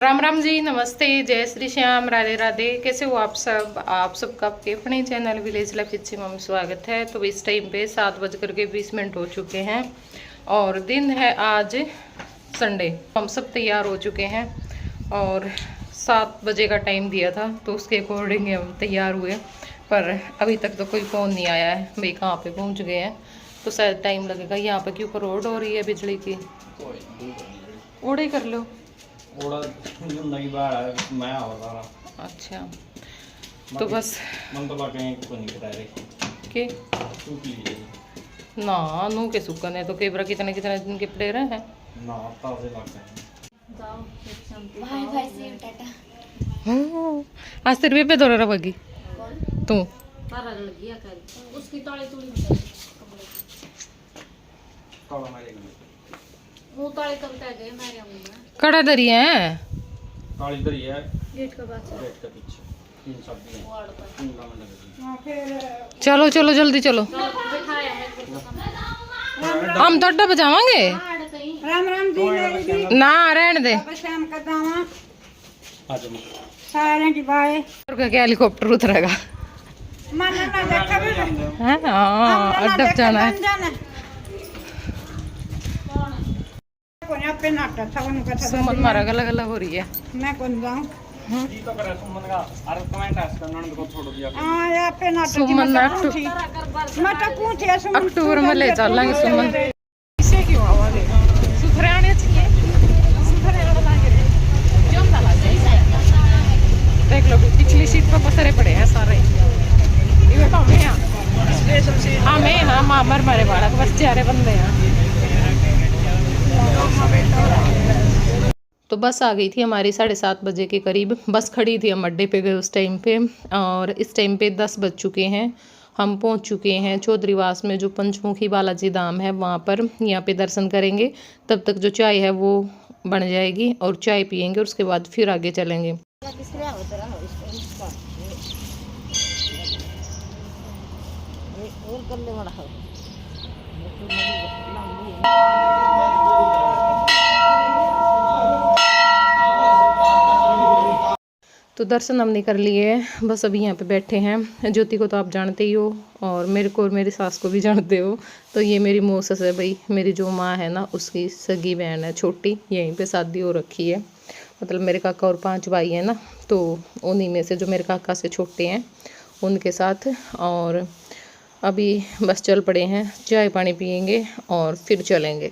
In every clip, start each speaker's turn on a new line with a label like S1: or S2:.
S1: राम राम जी, नमस्ते, जय श्री श्याम, राधे राधे। कैसे हो आप सब? आप सबका आपके अपने चैनल विलेज लाइफ चिच्ची में स्वागत है। तो इस टाइम पे 7:20 हो चुके हैं और दिन है आज संडे। हम सब तैयार हो चुके हैं और 7 बजे का टाइम दिया था तो उसके अकॉर्डिंग हम तैयार हुए, पर अभी तक तो कोई फ़ोन नहीं आया है भाई कहाँ पे पहुँच गए हैं। तो शायद टाइम लगेगा। यहाँ पे क्यों रोड हो रही है बिजली की, ओड़े कर लो। अच्छा तो बस के ना नू के सुकन है तो केबरा कितने कितने दिन के प्लेयर हैं ना आज तेरे पे दौरा रहोगी तू उसकी कड़ा दरी है काली दरी है गेट के पीछे तीन सब्जी चलो चलो जल्दी चलो। हम तो अड्डा बजावांगे।
S2: राम राम जी
S1: ना रहने दे
S2: शाम का दावा सारे की बाय
S1: क्या हेलीकॉप्टर उतरेगा। हाँ अड्डा जाना है। सुमन मारा गला गला हो रही है।
S2: मैं कौन जाऊं?
S1: अक्टूबर में ले चलेंगे सुमन। देख लो पिछली सीट पर पसरे पड़े हैं सारे। हमें हाँ मर मारे बालक बस चारे बंदे हैं। तो बस आ गई थी हमारी 7:30 बजे के करीब। बस खड़ी थी, हम अड्डे पे गए उस टाइम पे और इस टाइम पे 10 बज चुके हैं। हम पहुंच चुके हैं चौधरीवास में, जो पंचमुखी बालाजी धाम है वहाँ पर। यहाँ पे दर्शन करेंगे, तब तक जो चाय है वो बन जाएगी और चाय पियेंगे और उसके बाद फिर आगे चलेंगे। तो दर्शन हमने कर लिए, बस अभी यहाँ पे बैठे हैं। ज्योति को तो आप जानते ही हो और मेरे को और मेरी सास को भी जानते हो। तो ये मेरी मौसस है भाई, मेरी जो माँ है ना उसकी सगी बहन है छोटी, यहीं पे शादी हो रखी है। मतलब मेरे काका और 5 भाई हैं ना, तो उन्हीं में से जो मेरे काका से छोटे हैं उनके साथ। और अभी बस चल पड़े हैं, चाय पानी पियेंगे और फिर चलेंगे।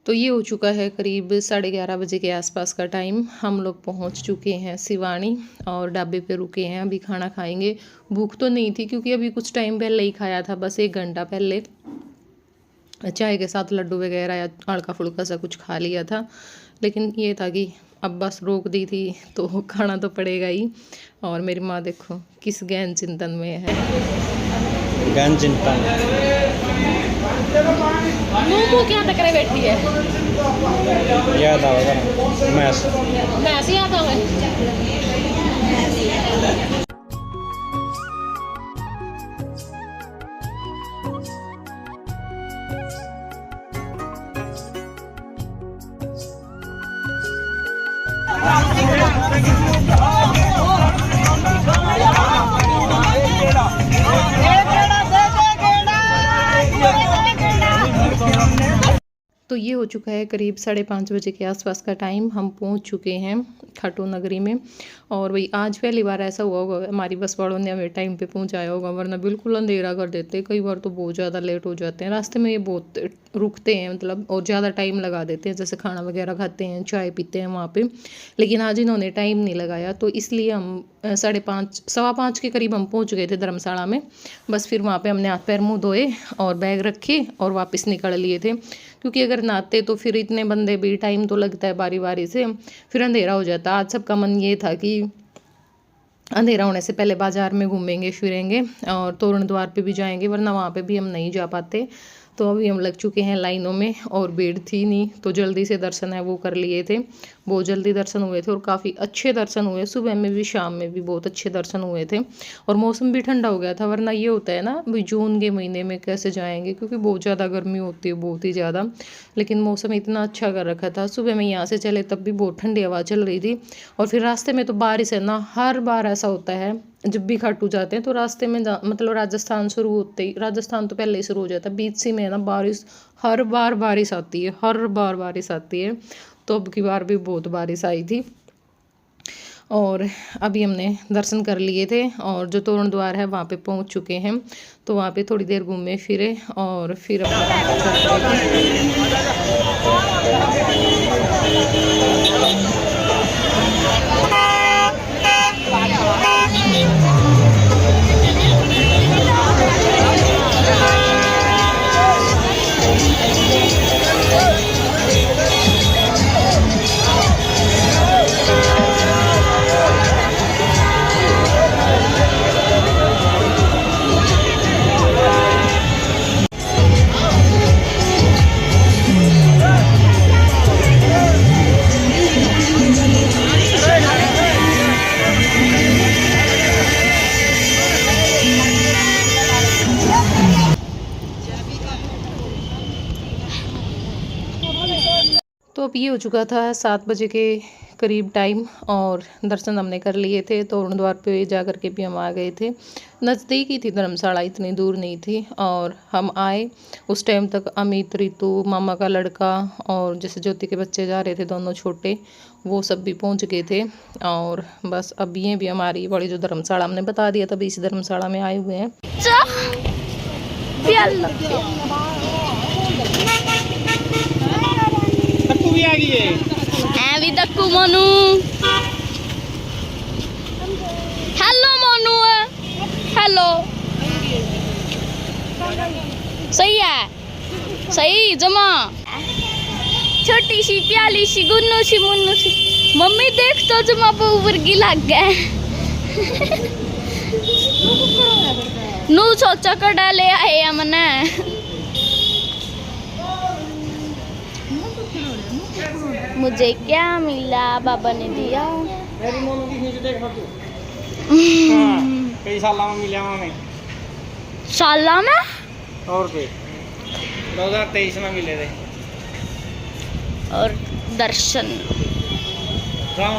S1: तो ये हो चुका है करीब 11:30 बजे के आसपास का टाइम। हम लोग पहुंच चुके हैं सिवानी और ढाबे पे रुके हैं। अभी खाना खाएंगे। भूख तो नहीं थी क्योंकि अभी कुछ टाइम पहले ही खाया था, बस 1 घंटा पहले चाय के साथ लड्डू वगैरह या हल्का फुल्का सा कुछ खा लिया था। लेकिन ये था कि अब बस रोक दी थी तो खाना तो पड़ेगा ही। और मेरी माँ देखो किस गहन चिंतन में है।
S3: गहन चिंतन
S1: क्या तक बैठी है।
S3: याद आओगे
S1: मैस याद आओगे। तो ये हो चुका है करीब 5:30 बजे के आसपास का टाइम। हम पहुंच चुके हैं खाटू नगरी में। और वही आज पहली बार ऐसा हुआ होगा हमारी बस वालों ने हमें टाइम पे पहुंचाया होगा, वरना बिल्कुल अंधेरा कर देते। कई बार तो बहुत ज़्यादा लेट हो जाते हैं रास्ते में, ये बहुत रुकते हैं मतलब, और ज़्यादा टाइम लगा देते हैं। जैसे खाना वगैरह खाते हैं, चाय पीते हैं वहाँ पे, लेकिन आज इन्होंने टाइम नहीं लगाया, तो इसलिए हम 5:30 5:15 के करीब हम पहुँच गए थे धर्मशाला में। बस फिर वहाँ पर हमने हाथ पैर मुँह धोए और बैग रखे और वापस निकल लिए थे, क्योंकि अगर नहाते तो फिर इतने बंदे भी टाइम तो लगता है बारी बारी से, फिर अंधेरा हो जाता। आज सबका मन ये था कि अंधेरा होने से पहले बाज़ार में घूमेंगे फिरेंगे और तोरण द्वार पे भी जाएंगे, वरना वहाँ पे भी हम नहीं जा पाते। तो अभी हम लग चुके हैं लाइनों में और भीड़ थी नहीं, तो जल्दी से दर्शन है वो कर लिए थे। बहुत जल्दी दर्शन हुए थे और काफ़ी अच्छे दर्शन हुए, सुबह में भी शाम में भी बहुत अच्छे दर्शन हुए थे। और मौसम भी ठंडा हो गया था, वरना ये होता है ना भाई जून के महीने में कैसे जाएंगे, क्योंकि बहुत ज़्यादा गर्मी होती है, बहुत ही ज़्यादा। लेकिन मौसम इतना अच्छा कर रखा था, सुबह में यहाँ से चले तब भी बहुत ठंडी हवा चल रही थी। और फिर रास्ते में तो बारिश है ना, हर बार ऐसा होता है जब भी खाटू जाते हैं तो रास्ते में मतलब राजस्थान शुरू होते ही, राजस्थान तो पहले ही शुरू हो जाता है, बीच से में है ना बारिश, हर बार बारिश आती है, हर बार बारिश आती है। तो अब की बार भी बहुत बारिश आई थी। और अभी हमने दर्शन कर लिए थे और जो तोरण द्वार है वहाँ पे पहुँच चुके हैं। तो वहाँ पे थोड़ी देर घूमे फिरे और फिर तो अब ये हो चुका था 7 बजे के करीब टाइम और दर्शन हमने कर लिए थे। तोरण द्वार पे जा कर के भी हम आ गए थे, नज़दीक ही थी धर्मशाला, इतनी दूर नहीं थी। और हम आए उस टाइम तक अमित, रितु, मामा का लड़का और जैसे ज्योति के बच्चे जा रहे थे दोनों छोटे, वो सब भी पहुंच गए थे। और बस अब ये भी हमारी बड़ी जो धर्मशाला हमने बता दिया था, इस धर्मशाला में आए हुए हैं।
S3: भी आ गई है
S4: भी दक्कू मोनू। Hello Monu, hello. सही है, सही जमा। छोटी सी प्याली सी गुन्नू सी मुन्नू सी। मम्मी देख तो जमा बहु वर्गी लग गए। नू सोचा कड़ा ले आए हमने। मुझे क्या मिला, बाबा ने दिया।
S3: मेरी मोनू की नीचे देख तू। कई साल में मिला हमें,
S4: साला में
S3: और के 2023 में मिले थे।
S4: और दर्शन
S3: जाओ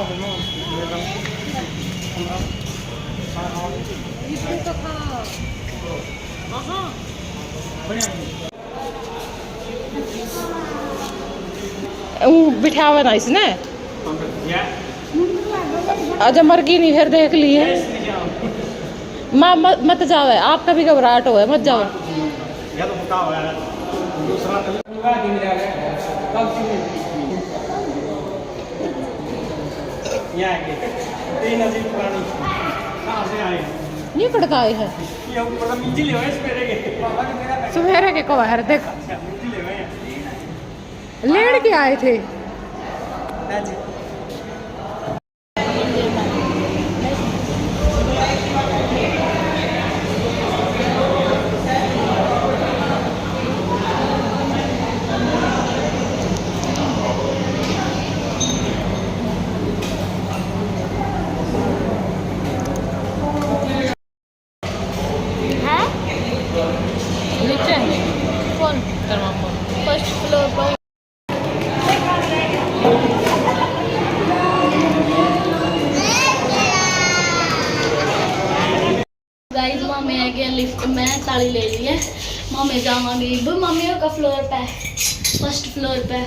S1: बिठा हुआ ना इसने, अच्छा मर गई नहीं, फिर देख लिए। माँ मत जाओ, आपका भी घबराहट हो है, मत जाओ। ये खड़काए है सवेरे के कवार देख लेड़ के आए थे।
S4: फर्स्ट फ्लोर पर गाइस मामे आ गए लिफ्ट में, ताली ले ली है। मामे जावांगे, मम्मी का फ्लोर पे फर्स्ट फ्लोर पे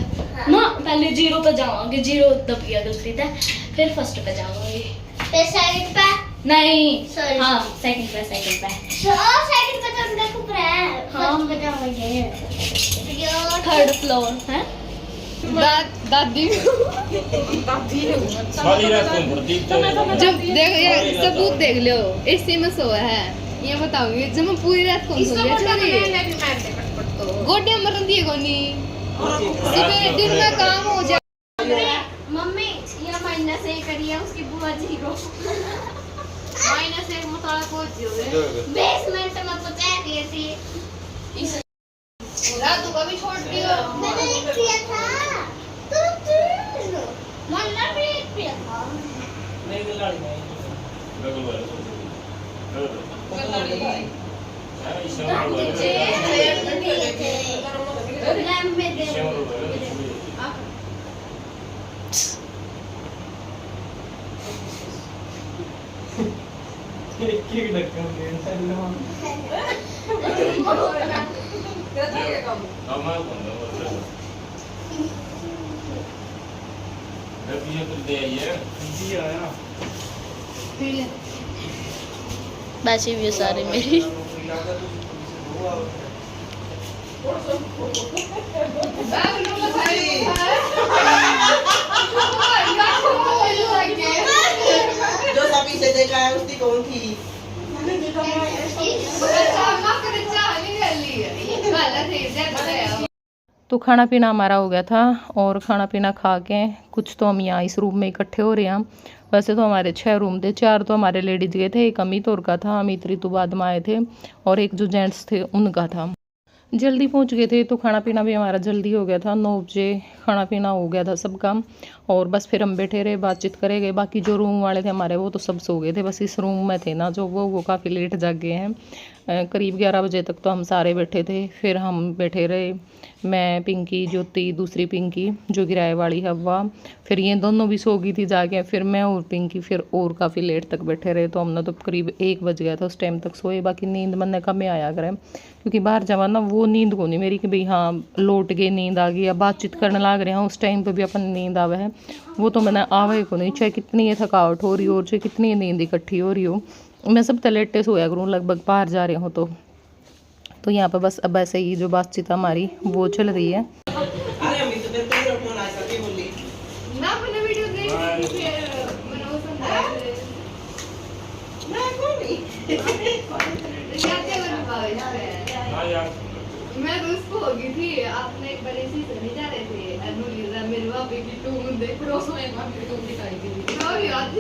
S4: ना, पहले 0 पे जावांगे, 0 दब गया गलती से, फिर फर्स्ट पे जावांगे,
S5: फिर सेकंड पे
S4: नहीं
S5: Sorry.
S4: हाँ सेकंड पे सेकंड पे
S5: सेकंड पे तो अंदर को है
S4: हाँ।
S5: फर्स्ट पे जाओगे
S4: थर्ड फ्लोर है।
S1: दादी
S6: सारी रात कौन पड़ती तो
S1: जब देख ये सबूत देख लो, इसी में सोया है, ये बताऊंगी जब मैं पूरी रात कौन सो गया छोरी गोटे मरन दिए कोनी, सुबह दिन में काम हो जाए।
S5: मम्मी ये माइनस 1 करिए उसकी बुआ जी को
S1: -1 मतलब को जीरो
S5: बेसमेंट में पहुंचा दिए थी
S1: रात को भी छोड़ दियो।
S5: मैंने एक किया था तो मन्ना भी एक किया था
S3: नहीं तो लड़ी नहीं
S5: लैम्प में दे
S3: एक धक्का जी आया
S4: वैसे भी सारे मेरी
S7: जो सभी से देखा है उसकी कौन थी?
S1: तो खाना पीना हमारा हो गया था और खाना पीना खा के कुछ तो हम यहाँ इस रूम में इकट्ठे हो रहे हैं। वैसे तो हमारे 6 रूम थे, 4 तो हमारे लेडीज़ गए थे, एक अमित और का था, अमित ऋतु बाद में आए थे, और एक जो जेंट्स थे उनका था। जल्दी पहुंच गए थे तो खाना पीना भी हमारा जल्दी हो गया था, 9 बजे खाना पीना हो गया था सबका। और बस फिर हम बैठे रहे, बातचीत करे गए। बाकी जो रूम वाले थे हमारे वो तो सब सो गए थे, बस इस रूम में थे ना जो वो काफ़ी लेट जाग गए हैं। करीब 11 बजे तक तो हम सारे बैठे थे। फिर हम बैठे रहे, मैं, पिंकी, ज्योति, दूसरी पिंकी जो किराए वाली हवा, फिर ये दोनों भी सो गई थी जाके, फिर मैं और पिंकी फिर और काफ़ी लेट तक बैठे रहे। तो हमने तो करीब 1 बज गया था उस टाइम तक सोए। बाकी नींद मन कम में आया करें क्योंकि बाहर जावा ना वो नींद को नहीं मेरी कि भाई हाँ लौट गए, नींद आ गई या बातचीत करने लग रहे हैं उस टाइम पे भी अपन नींद आवे है, वो तो मैंने आवे को नहीं, चाहे कितनी ये थकावट हो रही हो, चाहे कितनी नींद इकट्ठी हो रही हो। मैं सब लेटे सोया करूँ लगभग बाहर जा रहे हो तो यहाँ पे बस अब ऐसे ही जो बातचीत हमारी वो चल रही है।
S7: अरे अमित तो तेरा फोन आया था कि बोली
S1: ना मैंने वीडियो देख फिर मैंने वो समझा
S7: ना कोई
S1: मैं तो उसको हो गई थी, आपने एक बड़ी सी नहीं जा रहे थे अनुलीजा मेरे वापे की टूम देख रोसो में मां की टूम दिखाई दी ना याद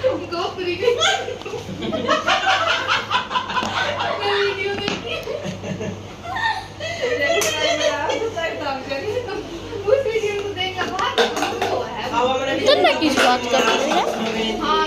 S1: उनको पूरी की वीडियो देखी उस वीडियो को देखा बहुत हुआ है
S7: हवा में
S4: तो ना किस बात कर रहे हैं।
S1: हां